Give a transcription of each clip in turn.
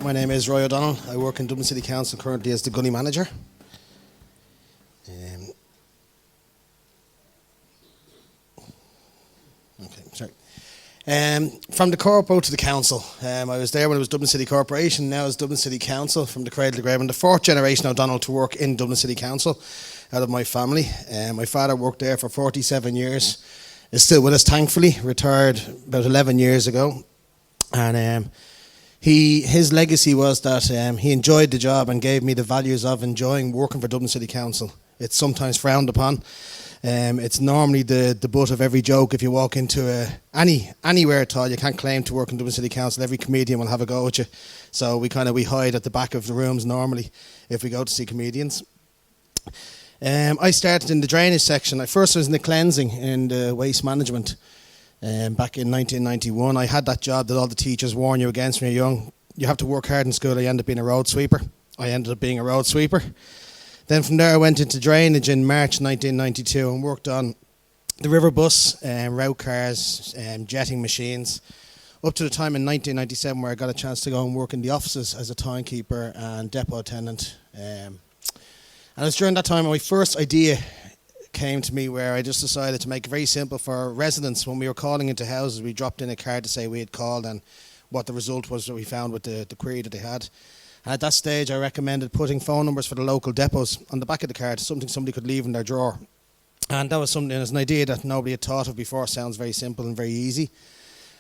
My name is Roy O'Donnell. I work in Dublin City Council currently as the gully manager. From the corpo to the council. I was there when it was Dublin City Corporation, now it's Dublin City Council, from the cradle to the grave. I'm the fourth generation O'Donnell to work in Dublin City Council out of my family. My father worked there for 47 years, is still with us thankfully, retired about 11 years ago. And his legacy was that he enjoyed the job and gave me the values of enjoying working for Dublin City Council. It's sometimes frowned upon. It's normally the butt of every joke if you walk into anywhere at all. You can't claim to work in Dublin City Council. Every comedian will have a go at you. So we hide at the back of the rooms normally if we go to see comedians. I started in the drainage section. I first was in the cleansing in the waste management back in 1991. I had that job that all the teachers warn you against when you're young. You have to work hard in school. I ended up being a road sweeper. Then from there I went into drainage in March 1992 and worked on the river bus, route cars, jetting machines, up to the time in 1997 where I got a chance to go and work in the offices as a timekeeper and depot attendant. And it was during that time my first idea came to me where I just decided to make it very simple for residents. When we were calling into houses, we dropped in a card to say we had called and what the result was that we found with the query that they had. And at that stage, I recommended putting phone numbers for the local depots on the back of the card, something somebody could leave in their drawer. And that was something, as an idea that nobody had thought of before. Sounds very simple and very easy.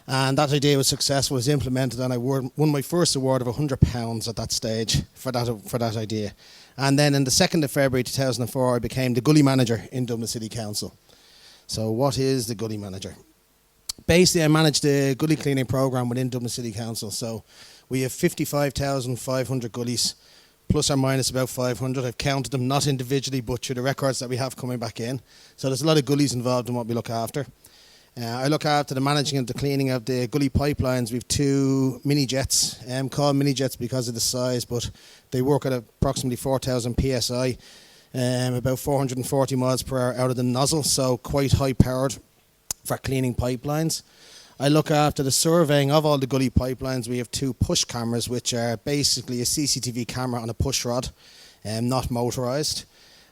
And that idea was successful, was implemented, and I won my first award of £100 at that stage for that idea. And then on the 2nd of February 2004, I became the gully manager in Dublin City Council. So what is the gully manager? Basically, I manage the gully cleaning programme within Dublin City Council. So we have 55,500 gullies, plus or minus about 500. I've counted them, not individually, but through the records that we have coming back in. So there's a lot of gullies involved in what we look after. I look after the managing and the cleaning of the gully pipelines. We have two mini jets, called mini jets because of the size, but they work at approximately 4,000 psi, about 440 miles per hour out of the nozzle, so quite high powered for cleaning pipelines. I look after the surveying of all the gully pipelines. We have two push cameras, which are basically a CCTV camera on a push rod, not motorised.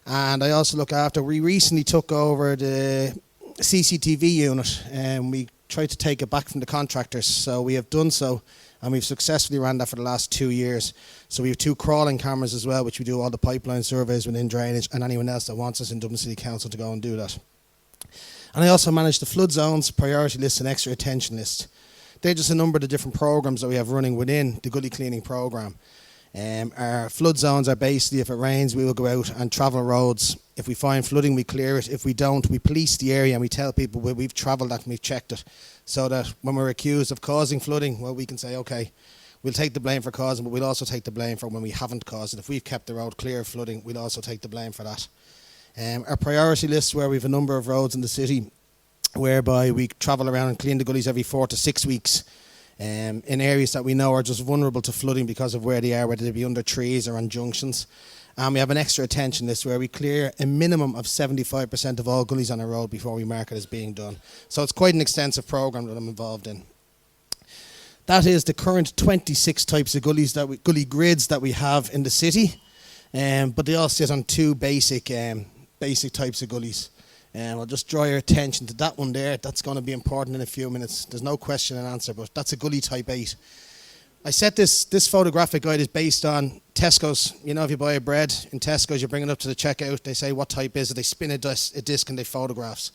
And I also look after, we recently took over the CCTV unit and we tried to take it back from the contractors. So we have done so and we've successfully ran that for the last 2 years. So we have two crawling cameras as well, which we do all the pipeline surveys within drainage and anyone else that wants us in Dublin City Council to go and do that. And I also manage the flood zones, priority list and extra attention list. They're just a number of the different programs that we have running within the gully cleaning program. Our flood zones are basically, if it rains, we will go out and travel roads. If we find flooding, we clear it. If we don't, we police the area and we tell people we've travelled that and we've checked it. So that when we're accused of causing flooding, well, we can say, okay, we'll take the blame for causing, but we'll also take the blame for when we haven't caused it. If we've kept the road clear of flooding, we'll also take the blame for that. Our priority list, where we have a number of roads in the city, whereby we travel around and clean the gullies every 4 to 6 weeks in areas that we know are just vulnerable to flooding because of where they are, whether they be under trees or on junctions. And we have an extra attention list where we clear a minimum of 75% of all gullies on a road before we mark it as being done. So it's quite an extensive programme that I'm involved in. That is the current 26 types of gullies gully grids that we have in the city, but they all sit on two basic types of gullies. I'll just draw your attention to that one there. That's going to be important in a few minutes. There's no question and answer, but that's a gully type 8. I set this photographic guide is based on Tesco's. You know, if you buy a bread in Tesco's, you bring it up to the checkout, they say what type is it, they spin a disc and they photographs.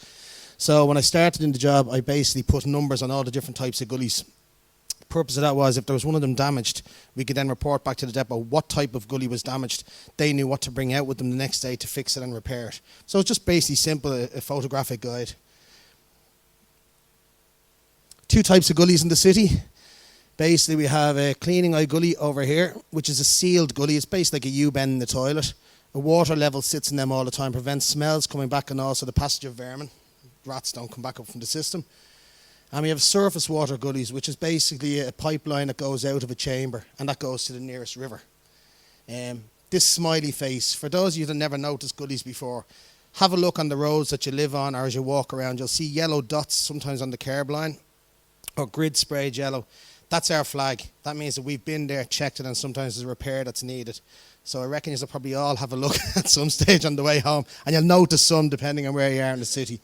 So when I started in the job, I basically put numbers on all the different types of gullies. The purpose of that was if there was one of them damaged, we could then report back to the depot what type of gully was damaged. They knew what to bring out with them the next day to fix it and repair it. So it's just basically simple, a photographic guide. Two types of gullies in the city. Basically, we have a cleaning eye gully over here, which is a sealed gully. It's basically like a U-bend in the toilet. A water level sits in them all the time, prevents smells coming back and also the passage of vermin. Rats don't come back up from the system. And we have surface water gullies, which is basically a pipeline that goes out of a chamber and that goes to the nearest river. This smiley face, for those of you that never noticed gullies before, have a look on the roads that you live on or as you walk around. You'll see yellow dots sometimes on the curb line or grid sprayed yellow. That's our flag. That means that we've been there, checked it, and sometimes there's a repair that's needed. So I reckon you'll probably all have a look at some stage on the way home, and you'll notice some depending on where you are in the city.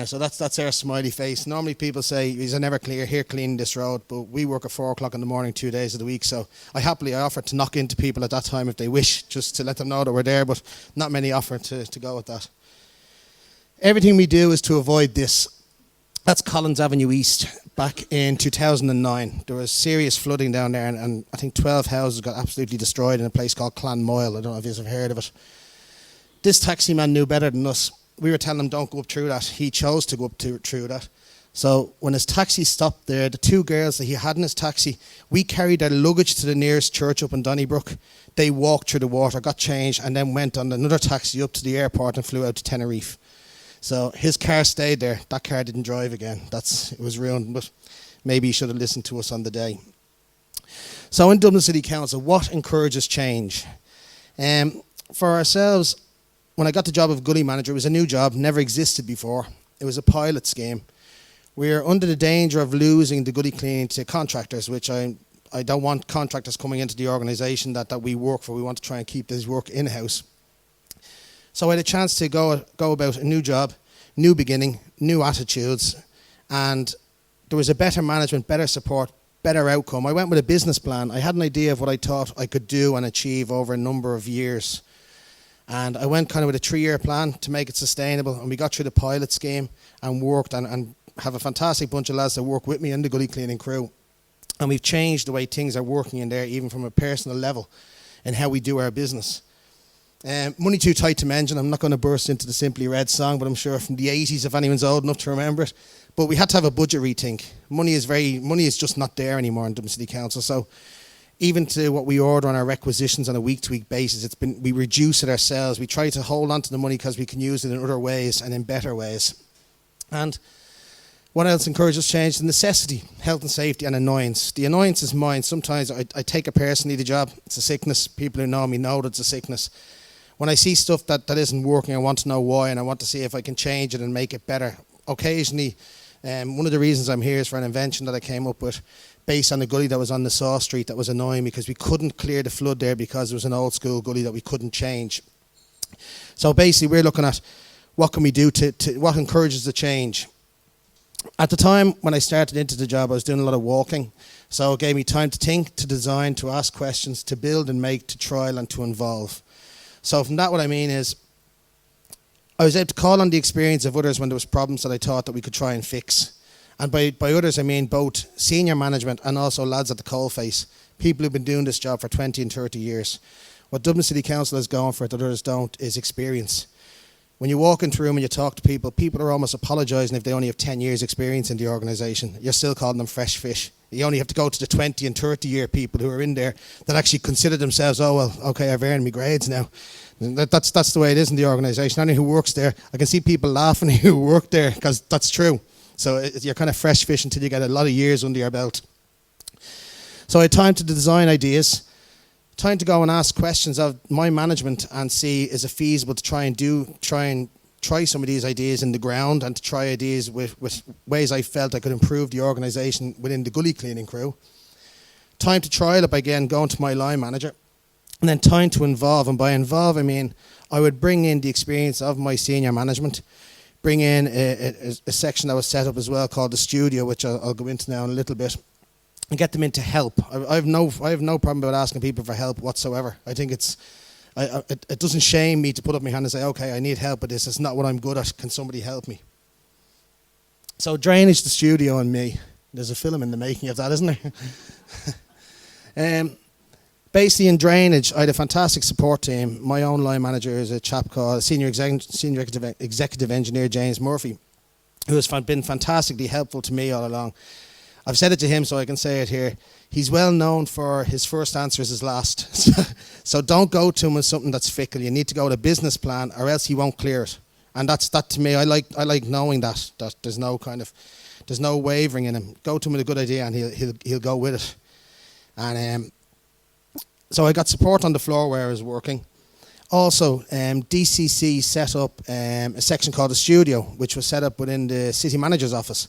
So that's our smiley face. Normally people say, he's never here cleaning this road, but we work at 4 o'clock in the morning 2 days of the week, so I offer to knock into people at that time if they wish, just to let them know that we're there, but not many offer to go with that. Everything we do is to avoid this. That's Collins Avenue East. Back in 2009, there was serious flooding down there, and I think 12 houses got absolutely destroyed in a place called Clanmoyle. I don't know if you've ever heard of it. This taxi man knew better than us. We were telling him don't go up through that. He chose to go up through that. So when his taxi stopped there, the 2 girls that he had in his taxi, we carried their luggage to the nearest church up in Donnybrook. They walked through the water, got changed, and then went on another taxi up to the airport and flew out to Tenerife. So his car stayed there. That car didn't drive again. It was ruined, but maybe he should have listened to us on the day. So in Dublin City Council, what encourages change? For ourselves, when I got the job of gully manager, it was a new job, never existed before. It was a pilot scheme. We are under the danger of losing the gully cleaning to contractors, which I don't want contractors coming into the organisation that we work for. We want to try and keep this work in-house. So I had a chance to go about a new job, new beginning, new attitudes, and there was a better management, better support, better outcome. I went with a business plan. I had an idea of what I thought I could do and achieve over a number of years. And I went kind of with a 3-year plan to make it sustainable, and we got through the pilot scheme and worked and have a fantastic bunch of lads that work with me in the gully cleaning crew. And we've changed the way things are working in there, even from a personal level, and how we do our business. Money too tight to mention. I'm not going to burst into the Simply Red song, but I'm sure from the 80s, if anyone's old enough to remember it. But we had to have a budget rethink. Money is just not there anymore in Dublin City Council. So even to what we order on our requisitions on a week-to-week basis, we reduce it ourselves. We try to hold on to the money because we can use it in other ways and in better ways. And what else encourages change? The necessity, health and safety, and annoyance. The annoyance is mine. Sometimes I take it personally, the job. It's a sickness. People who know me know that it's a sickness. When I see stuff that isn't working, I want to know why, and I want to see if I can change it and make it better. Occasionally, one of the reasons I'm here is for an invention that I came up with based on the gully that was on the Saw Street that was annoying because we couldn't clear the flood there because it was an old school gully that we couldn't change. So basically we're looking at what can we do to what encourages the change. At the time when I started into the job, I was doing a lot of walking, so it gave me time to think, to design, to ask questions, to build and make, to trial and to involve. So from that, what I mean is I was able to call on the experience of others when there was problems that I thought that we could try and fix. And by others, I mean both senior management and also lads at the coalface, people who've been doing this job for 20 and 30 years. What Dublin City Council has gone for that others don't is experience. When you walk into a room and you talk to people, people are almost apologising if they only have 10 years experience in the organisation. You're still calling them fresh fish. You only have to go to the 20 and 30 year people who are in there that actually consider themselves, oh, well, okay, I've earned my grades now. And that's the way it is in the organisation. Anyone who works there, I can see people laughing who work there because that's true. So you're kind of fresh fish until you get a lot of years under your belt. So I had time to design ideas, time to go and ask questions of my management and see is it feasible to try some of these ideas in the ground and to try ideas with ways I felt I could improve the organisation within the gully cleaning crew. Time to trial it by again going to my line manager. And then time to involve. And by involve, I mean I would bring in the experience of my senior management, bring in a section that was set up as well called the studio, which I'll go into now in a little bit, and get them in to help. I have no problem about asking people for help whatsoever. I think it doesn't shame me to put up my hand and say, okay, I need help with this. It's not what I'm good at. Can somebody help me? So drainage, the studio, and me. There's a film in the making of that, isn't there? Basically in drainage, I had a fantastic support team. My own line manager is a chap called Senior Executive Engineer James Murphy, who has been fantastically helpful to me all along. I've said it to him, so I can say it here. He's well known for his first answer is his last. So don't go to him with something that's fickle. You need to go with a business plan, or else he won't clear it. And that to me, I like knowing that there's no wavering in him. Go to him with a good idea, and he'll go with it. And so I got support on the floor where I was working. Also, DCC set up a section called the studio, which was set up within the city manager's office.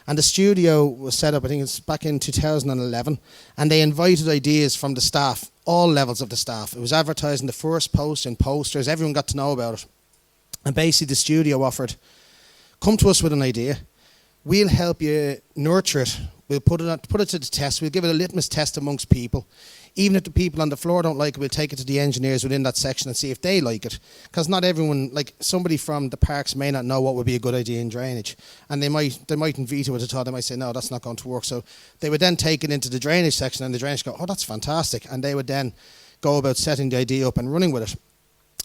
And the studio was set up, I think it's back in 2011, and they invited ideas from the staff, all levels of the staff. It was advertised in the first post, in posters, everyone got to know about it. And basically the studio offered, come to us with an idea, we'll help you nurture it, we'll put it to the test, we'll give it a litmus test amongst people. Even if the people on the floor don't like it, we'll take it to the engineers within that section and see if they like it. Because not everyone, like somebody from the parks may not know what would be a good idea in drainage. And they mightn't veto it at all. They might say, no, that's not going to work. So they would then take it into the drainage section and the drainage go, oh, that's fantastic. And they would then go about setting the idea up and running with it.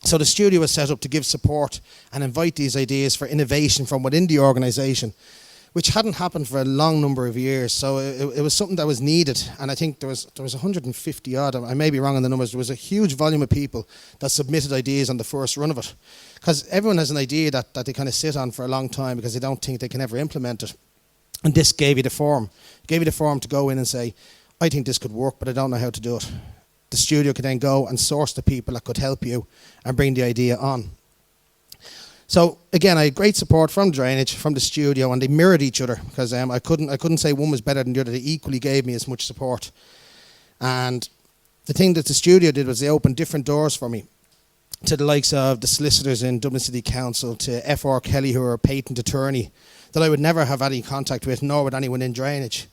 So the studio was set up to give support and invite these ideas for innovation from within the organisation, which hadn't happened for a long number of years. So it was something that was needed. And I think there was 150 odd, I may be wrong on the numbers, there was a huge volume of people that submitted ideas on the first run of it. Because everyone has an idea that they kind of sit on for a long time because they don't think they can ever implement it. And this gave you the form. It gave you the form to go in and say, I think this could work, but I don't know how to do it. The studio could then go and source the people that could help you and bring the idea on. So again, I had great support from drainage, from the studio, and they mirrored each other because I couldn't say one was better than the other. They equally gave me as much support. And the thing that the studio did was they opened different doors for me, to the likes of the solicitors in Dublin City Council, to F.R. Kelly, who are a patent attorney that I would never have any contact with, nor with anyone in drainage.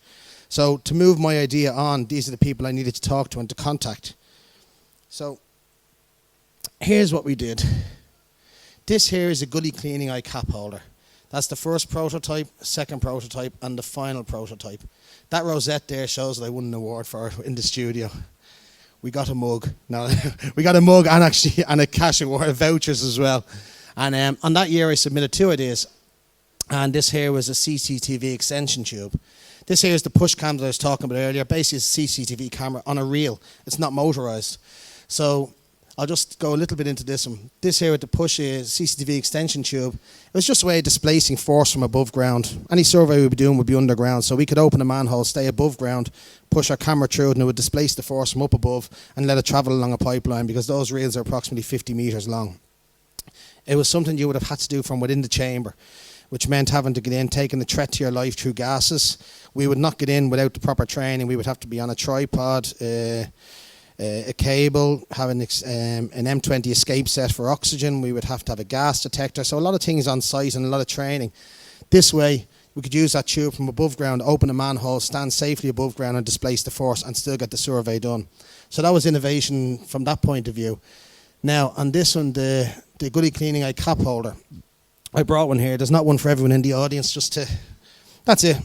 So to move my idea on, these are the people I needed to talk to and to contact. So here's what we did. This here is a gully cleaning eye cap holder. That's the first prototype, second prototype, and the final prototype. That rosette there shows that I won an award for it in the studio. We got a mug. No, we got a mug and a cash award, vouchers as well. And on that year I submitted 2 ideas. And this here was a CCTV extension tube. This here is the push cam that I was talking about earlier. Basically it's a CCTV camera on a reel. It's not motorized. So I'll just go a little bit into this one. This here with the push CCTV extension tube, it was just a way of displacing force from above ground. Any survey we'd be doing would be underground, so we could open a manhole, stay above ground, push our camera through it, and it would displace the force from up above and let it travel along a pipeline, because those reels are approximately 50 metres long. It was something you would have had to do from within the chamber, which meant having to get in, taking the threat to your life through gases. We would not get in without the proper training. We would have to be on a tripod, a cable, having an M20 escape set for oxygen. We would have to have a gas detector. So a lot of things on site and a lot of training. This way, we could use that tube from above ground, open a manhole, stand safely above ground and displace the force and still get the survey done. So that was innovation from that point of view. Now, on this one, the gully cleaning eye cap holder, I brought one here. There's not one for everyone in the audience, that's it.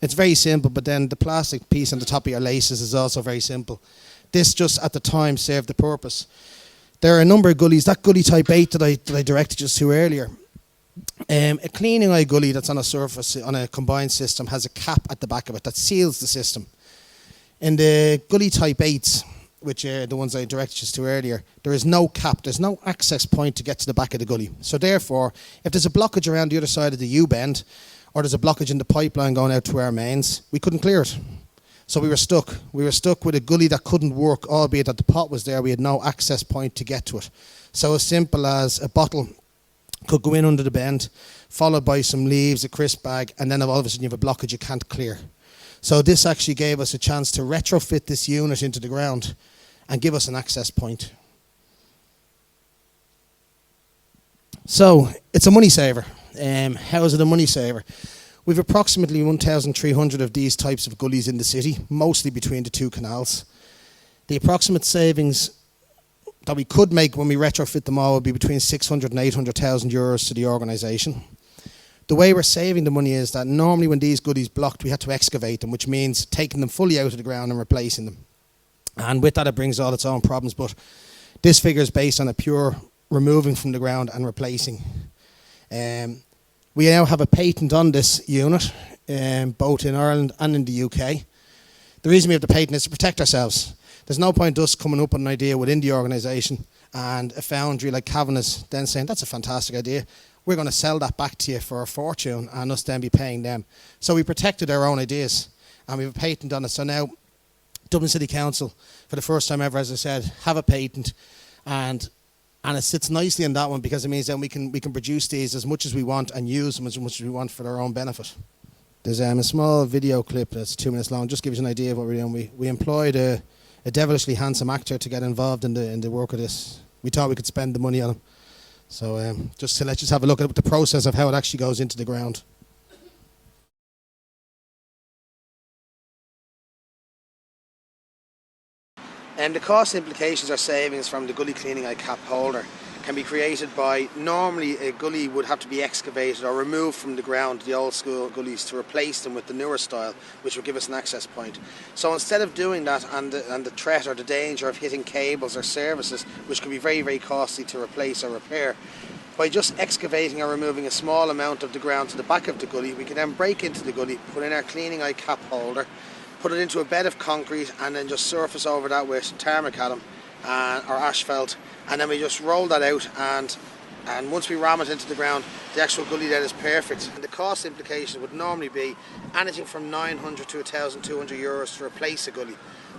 It's very simple, but then the plastic piece on the top of your laces is also very simple. This just at the time served the purpose. There are a number of gullies. That gully type 8 that I directed you to earlier, a cleaning eye gully that's on a surface, on a combined system, has a cap at the back of it that seals the system. In the gully type 8s, which are the ones I directed you to earlier, there is no cap. There's no access point to get to the back of the gully. So therefore, if there's a blockage around the other side of the U-bend, or there's a blockage in the pipeline going out to our mains, we couldn't clear it. So we were stuck. We were stuck with a gully that couldn't work, albeit that the pot was there. We had no access point to get to it. So as simple as a bottle could go in under the bend, followed by some leaves, a crisp bag, and then all of a sudden you have a blockage you can't clear. So this actually gave us a chance to retrofit this unit into the ground and give us an access point. So it's a money saver. How is it a money saver? We've approximately 1,300 of these types of gullies in the city, mostly between the 2 canals. The approximate savings that we could make when we retrofit them all would be between 600 and 800,000 euros to the organisation. The way we're saving the money is that normally when these gullies blocked, we had to excavate them, which means taking them fully out of the ground and replacing them. And with that, it brings all its own problems. But this figure is based on a pure removing from the ground and replacing. We now have a patent on this unit, both in Ireland and in the UK. The reason we have the patent is to protect ourselves. There's no point us coming up with an idea within the organisation and a foundry like Kavanagh's then saying, that's a fantastic idea. We're going to sell that back to you for a fortune and us then be paying them. So we protected our own ideas and we have a patent on it. So now Dublin City Council, for the first time ever, as I said, have a patent, and it sits nicely in that one because it means then we can produce these as much as we want and use them as much as we want for their own benefit. There's a small video clip that's 2 minutes long, just gives you an idea of what we're doing. We employed a devilishly handsome actor to get involved in the work of this. We thought we could spend the money on him. So let's just have a look at the process of how it actually goes into the ground. The cost implications or savings from the gully cleaning eye cap holder can be created by, normally a gully would have to be excavated or removed from the ground, the old school gullies, to replace them with the newer style, which would give us an access point. So instead of doing that and the threat or the danger of hitting cables or services, which can be very, very costly to replace or repair, by just excavating or removing a small amount of the ground to the back of the gully, we can then break into the gully, put in our cleaning eye cap holder, put it into a bed of concrete, and then just surface over that with tarmac or asphalt, and then we just roll that out, and once we ram it into the ground, the actual gully then is perfect. And the cost implication would normally be anything from 900 to 1,200 euros to replace a gully,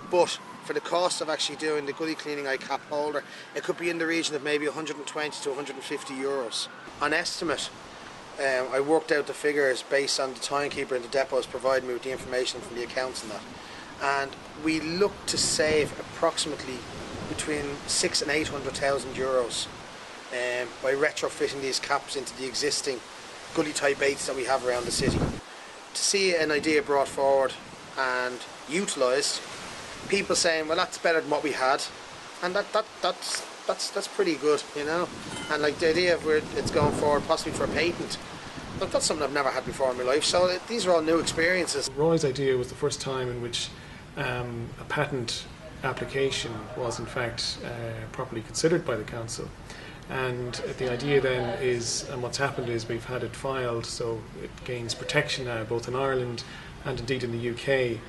but for the cost of actually doing the gully cleaning eye cap holder, it could be in the region of maybe 120 to 150 euros. On estimate, I worked out the figures based on the timekeeper and the depots providing me with the information from the accounts and that, and we look to save approximately between 600 and 800,000 euros by retrofitting these caps into the existing gully type 8s that we have around the city. To see an idea brought forward and utilised, people saying, well, that's better than what we had, and that's pretty good, you know. And like the idea of where it's going forward, possibly for a patent, that's something I've never had before in my life. So these are all new experiences. Roy's idea was the first time in which a patent application was in fact properly considered by the council. And the idea then is, and what's happened is we've had it filed, so it gains protection now both in Ireland and indeed in the UK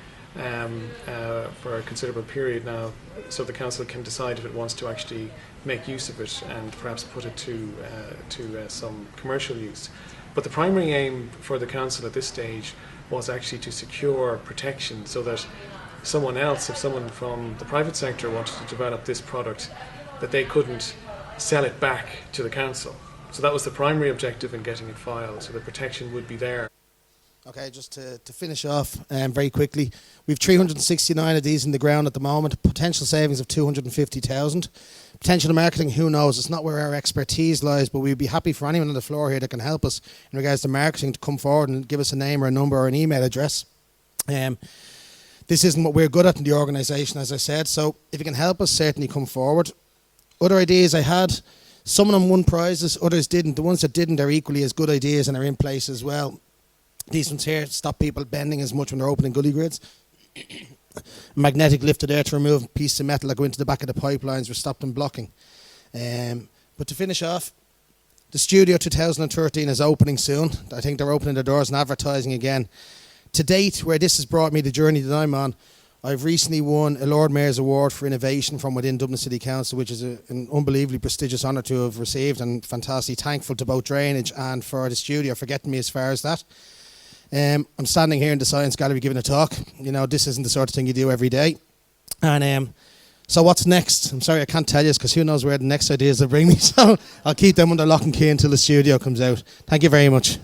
for a considerable period now, so the council can decide if it wants to actually make use of it and perhaps put it to some commercial use. But the primary aim for the council at this stage was actually to secure protection so that someone else, if someone from the private sector wanted to develop this product, that they couldn't sell it back to the council. So that was the primary objective in getting it filed, so the protection would be there. Okay, just to finish off very quickly, we've 369 of these in the ground at the moment, potential savings of 250,000. Potential marketing, who knows, it's not where our expertise lies, but we'd be happy for anyone on the floor here that can help us in regards to marketing to come forward and give us a name or a number or an email address. This isn't what we're good at in the organisation, as I said, so if you can help us, certainly come forward. Other ideas I had, some of them won prizes, others didn't. The ones that didn't are equally as good ideas and are in place as well. These ones here stop people bending as much when they're opening gully grids. Magnetic lifter there to remove pieces of metal that go into the back of the pipelines, will stop them blocking. But to finish off, the Studio 2013 is opening soon. I think they're opening their doors and advertising again. To date, where this has brought me, the journey that I'm on, I've recently won a Lord Mayor's Award for Innovation from within Dublin City Council, which is an unbelievably prestigious honour to have received, and fantastically thankful to both Drainage and for the studio for getting me as far as that. I'm standing here in the Science Gallery giving a talk. You know, this isn't the sort of thing you do every day. And so what's next? I'm sorry I can't tell you, because who knows where the next ideas will bring me. So I'll keep them under lock and key until the studio comes out. Thank you very much.